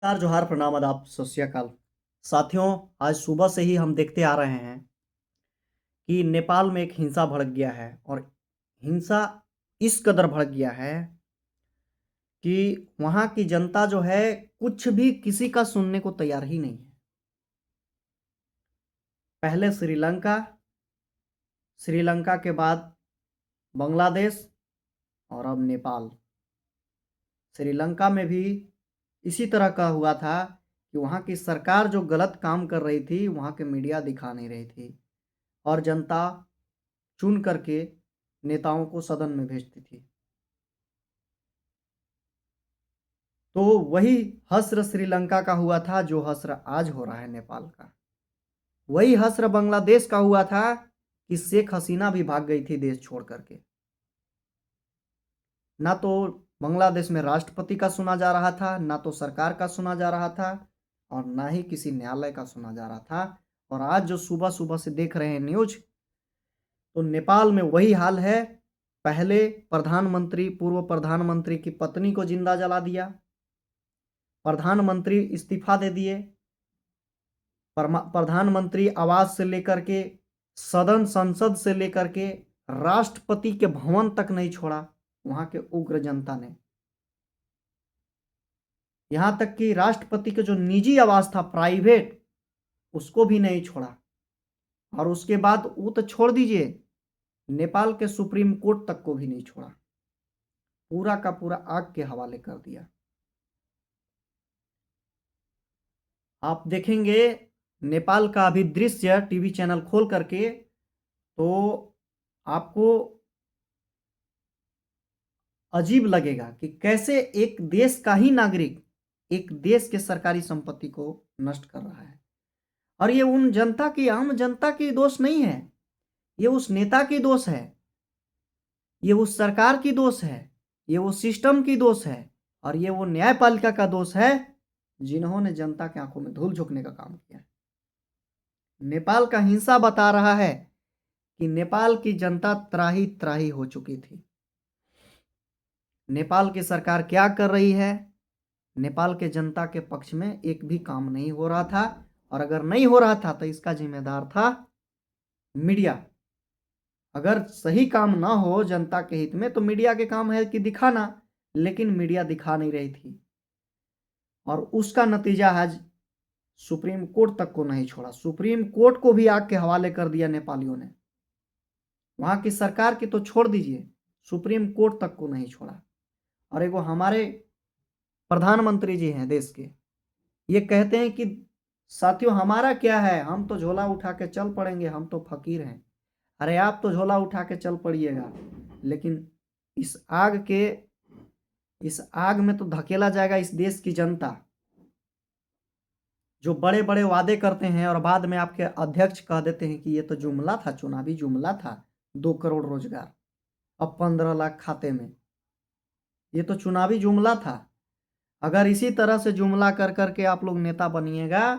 नमस्कार, जोहार, प्रणाम, आदाब, सत श्री अकाल। साथियों, आज सुबह से ही हम देखते आ रहे हैं कि नेपाल में एक हिंसा भड़क गया है और हिंसा इस कदर भड़क गया है कि वहाँ की जनता जो है कुछ भी किसी का सुनने को तैयार ही नहीं है। पहले श्रीलंका के बाद बांग्लादेश और अब नेपाल। श्रीलंका में भी इसी तरह का हुआ था कि वहाँ की सरकार जो गलत काम कर रही थी वहाँ के मीडिया दिखा नहीं रही थी और जनता चुन करके नेताओं को सदन में भेजती थी। तो वही हश्र श्रीलंका का हुआ था जो हश्र आज हो रहा है नेपाल का। वही हश्र बांग्लादेश का हुआ था कि शेख हसीना भी भाग गई थी देश छोड़ करके। ना तो बांग्लादेश में राष्ट्रपति का सुना जा रहा था, ना तो सरकार का सुना जा रहा था और ना ही किसी न्यायालय का सुना जा रहा था। और आज जो सुबह सुबह से देख रहे हैं न्यूज, तो नेपाल में वही हाल है। पहले पूर्व प्रधानमंत्री की पत्नी को जिंदा जला दिया, प्रधानमंत्री इस्तीफा दे दिए, प्रधानमंत्री आवास से लेकर के संसद से लेकर के राष्ट्रपति के भवन तक नहीं छोड़ा वहां के उग्र जनता ने। यहां तक कि राष्ट्रपति के जो निजी आवास था, प्राइवेट, उसको भी नहीं छोड़ा। और उसके बाद वो तो छोड़ दीजिए, नेपाल के सुप्रीम कोर्ट तक को भी नहीं छोड़ा। पूरा का पूरा आग के हवाले कर दिया। आप देखेंगे नेपाल का अभी दृश्य टीवी चैनल खोल करके, तो आपको अजीब लगेगा कि कैसे एक देश का ही नागरिक एक देश के सरकारी संपत्ति को नष्ट कर रहा है। और ये उन जनता की, आम जनता की दोष नहीं है, ये उस नेता की दोष है, ये उस सरकार की दोष है, ये वो सिस्टम की दोष है और ये वो न्यायपालिका का दोष है जिन्होंने जनता की आंखों में धूल झोंकने का काम किया है। नेपाल का हिंसा बता रहा है कि नेपाल की जनता त्राही त्राही हो चुकी थी। नेपाल की सरकार क्या कर रही है? नेपाल के जनता के पक्ष में एक भी काम नहीं हो रहा था। और अगर नहीं हो रहा था तो इसका जिम्मेदार था मीडिया। अगर सही काम ना हो जनता के हित में तो मीडिया के काम है कि दिखाना, लेकिन मीडिया दिखा नहीं रही थी और उसका नतीजा आज सुप्रीम कोर्ट तक को नहीं छोड़ा। सुप्रीम कोर्ट को भी आग के हवाले कर दिया नेपालियों ने। वहां की सरकार की तो छोड़ दीजिए, सुप्रीम कोर्ट तक को नहीं छोड़ा। और एगो हमारे प्रधानमंत्री जी हैं देश के, ये कहते हैं कि साथियों हमारा क्या है, हम तो झोला उठा के चल पड़ेंगे, हम तो फकीर हैं। अरे आप तो झोला उठा के चल पड़िएगा, लेकिन इस आग में तो धकेला जाएगा इस देश की जनता, जो बड़े बड़े वादे करते हैं और बाद में आपके अध्यक्ष कह देते हैं कि ये तो जुमला था, चुनावी जुमला था। 2 करोड़ रोजगार, अब 15 लाख खाते में, ये तो चुनावी जुमला था। अगर इसी तरह से जुमला कर करके आप लोग नेता बनिएगा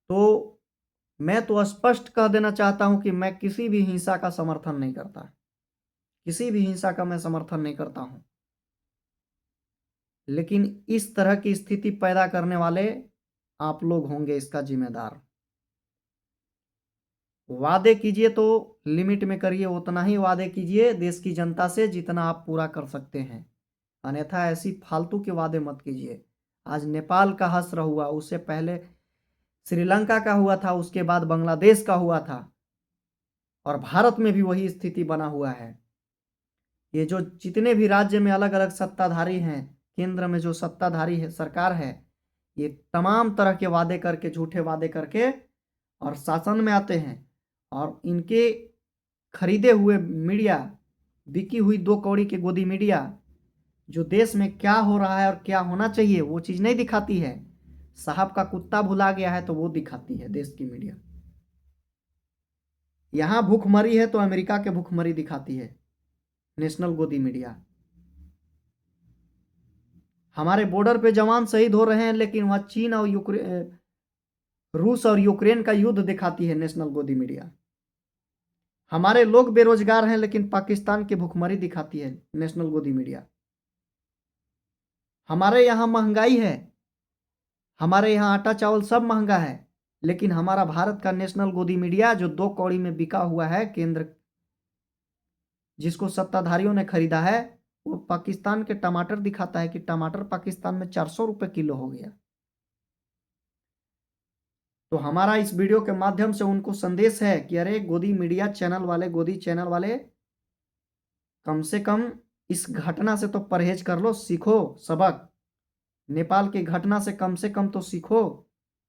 तो मैं तो स्पष्ट कह देना चाहता हूं कि मैं किसी भी हिंसा का समर्थन नहीं करता, किसी भी हिंसा का मैं समर्थन नहीं करता हूं। लेकिन इस तरह की स्थिति पैदा करने वाले आप लोग होंगे इसका जिम्मेदार। वादे कीजिए तो लिमिट में करिए, उतना ही वादे कीजिए देश की जनता से जितना आप पूरा कर सकते हैं, अन्यथा ऐसी फालतू के वादे मत कीजिए। आज नेपाल का हश्र हुआ, उससे पहले श्रीलंका का हुआ था, उसके बाद बांग्लादेश का हुआ था और भारत में भी वही स्थिति बना हुआ है। ये जो जितने भी राज्य में अलग अलग सत्ताधारी हैं, केंद्र में जो सत्ताधारी है, सरकार है, ये तमाम तरह के वादे करके, झूठे वादे करके और शासन में आते हैं और इनके खरीदे हुए मीडिया, बिकी हुई 2 कौड़ी की गोदी मीडिया, जो देश में क्या हो रहा है और क्या होना चाहिए वो चीज़ नहीं दिखाती है। साहब का कुत्ता भुला गया है तो वो दिखाती है देश की मीडिया। यहाँ भूखमरी है तो अमेरिका के भूखमरी दिखाती है नेशनल गोदी मीडिया। हमारे बॉर्डर पे जवान शहीद हो रहे हैं लेकिन वहाँ चीन और रूस और यूक्रेन का युद्ध दिखाती है नेशनल गोदी मीडिया। हमारे लोग बेरोजगार हैं लेकिन पाकिस्तान की भुखमरी दिखाती है नेशनल गोदी मीडिया। हमारे यहाँ महंगाई है, हमारे यहाँ आटा चावल सब महंगा है, लेकिन हमारा भारत का नेशनल गोदी मीडिया जो 2 कौड़ी में बिका हुआ है, केंद्र जिसको सत्ताधारियों ने खरीदा है, वो पाकिस्तान के टमाटर दिखाता है कि टमाटर पाकिस्तान में 400 रुपये किलो हो गया। तो हमारा इस वीडियो के माध्यम से उनको संदेश है कि अरे गोदी मीडिया चैनल वाले, गोदी चैनल वाले, कम से कम इस घटना से तो परहेज कर लो, सीखो सबक। नेपाल की घटना से कम तो सीखो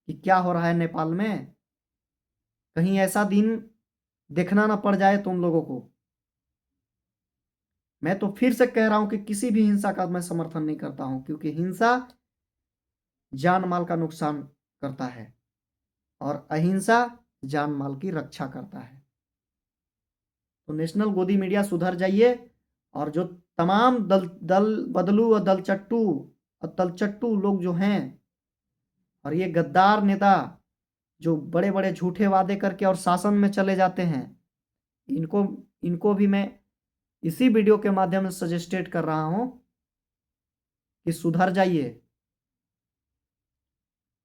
कि क्या हो रहा है नेपाल में। कहीं ऐसा दिन देखना ना पड़ जाए तुम लोगों को। मैं तो फिर से कह रहा हूं कि किसी भी हिंसा का मैं समर्थन नहीं करता हूं, क्योंकि हिंसा जान माल का नुकसान करता है और अहिंसा जान माल की रक्षा करता है। तो नेशनल गोदी मीडिया सुधर जाइए, और जो तमाम दल दल बदलू और दलचट्टू और तलचट्टू लोग जो हैं, और ये गद्दार नेता जो बड़े बड़े झूठे वादे करके और शासन में चले जाते हैं, इनको इनको भी मैं इसी वीडियो के माध्यम से सजेस्टेड कर रहा हूं कि सुधर जाइए।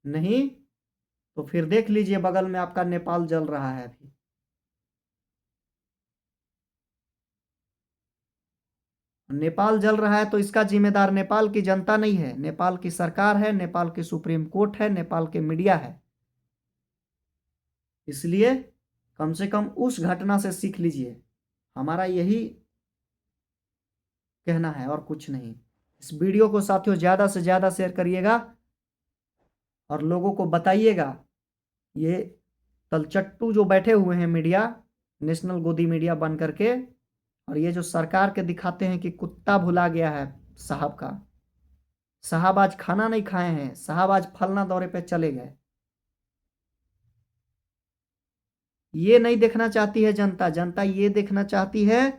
नहीं तो फिर देख लीजिए बगल में आपका नेपाल जल रहा है अभी। नेपाल जल रहा है तो इसका जिम्मेदार नेपाल की जनता नहीं है, नेपाल की सरकार है, नेपाल की सुप्रीम कोर्ट है, नेपाल के मीडिया है। इसलिए कम से कम उस घटना से सीख लीजिए, हमारा यही कहना है और कुछ नहीं। इस वीडियो को साथियों ज़्यादा से ज़्यादा शेयर करिएगा और लोगों को बताइएगा, ये तलचट्टू जो बैठे हुए हैं मीडिया, नेशनल गोदी मीडिया बन करके, और ये जो सरकार के दिखाते हैं कि कुत्ता भुला गया है साहब का, साहब आज खाना नहीं खाए हैं, साहब आज फलना दौरे पे चले गए। ये नहीं देखना चाहती है जनता, जनता ये देखना चाहती है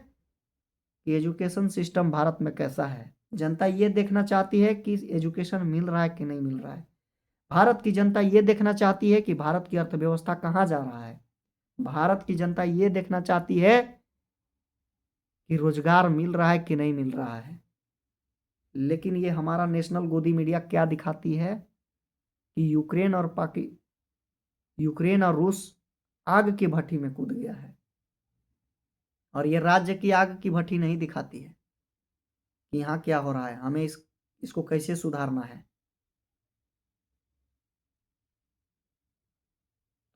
कि एजुकेशन सिस्टम भारत में कैसा है। जनता ये देखना चाहती है कि एजुकेशन मिल रहा है कि नहीं मिल रहा है। भारत की जनता ये देखना चाहती है कि भारत की अर्थव्यवस्था कहाँ जा रहा है। भारत की जनता ये देखना चाहती है कि रोजगार मिल रहा है कि नहीं मिल रहा है। लेकिन ये हमारा नेशनल गोदी मीडिया क्या दिखाती है कि यूक्रेन और रूस आग की भट्टी में कूद गया है, और ये राज्य की आग की भट्टी नहीं दिखाती है कि यहाँ क्या हो रहा है, हमें इसको कैसे सुधारना है।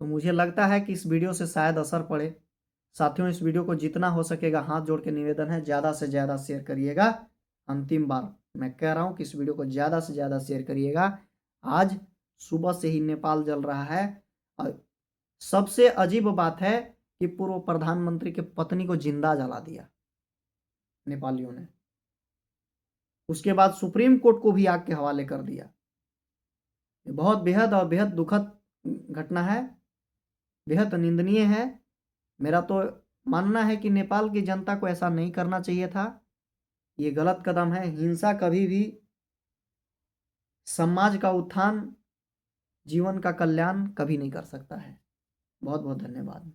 तो मुझे लगता है कि इस वीडियो से शायद असर पड़े। साथियों, इस वीडियो को जितना हो सकेगा, हाथ जोड़ के निवेदन है, ज़्यादा से ज़्यादा शेयर करिएगा। अंतिम बार मैं कह रहा हूँ कि इस वीडियो को ज़्यादा से ज़्यादा शेयर करिएगा। आज सुबह से ही नेपाल जल रहा है, और सबसे अजीब बात है कि पूर्व प्रधानमंत्री के पत्नी को जिंदा जला दिया नेपालियों ने। उसके बाद सुप्रीम कोर्ट को भी आग के हवाले कर दिया। ये बहुत बेहद और बेहद दुखद घटना है, बेहद निंदनीय है। मेरा तो मानना है कि नेपाल की जनता को ऐसा नहीं करना चाहिए था। ये गलत कदम है। हिंसा कभी भी समाज का उत्थान, जीवन का कल्याण कभी नहीं कर सकता है। बहुत बहुत धन्यवाद।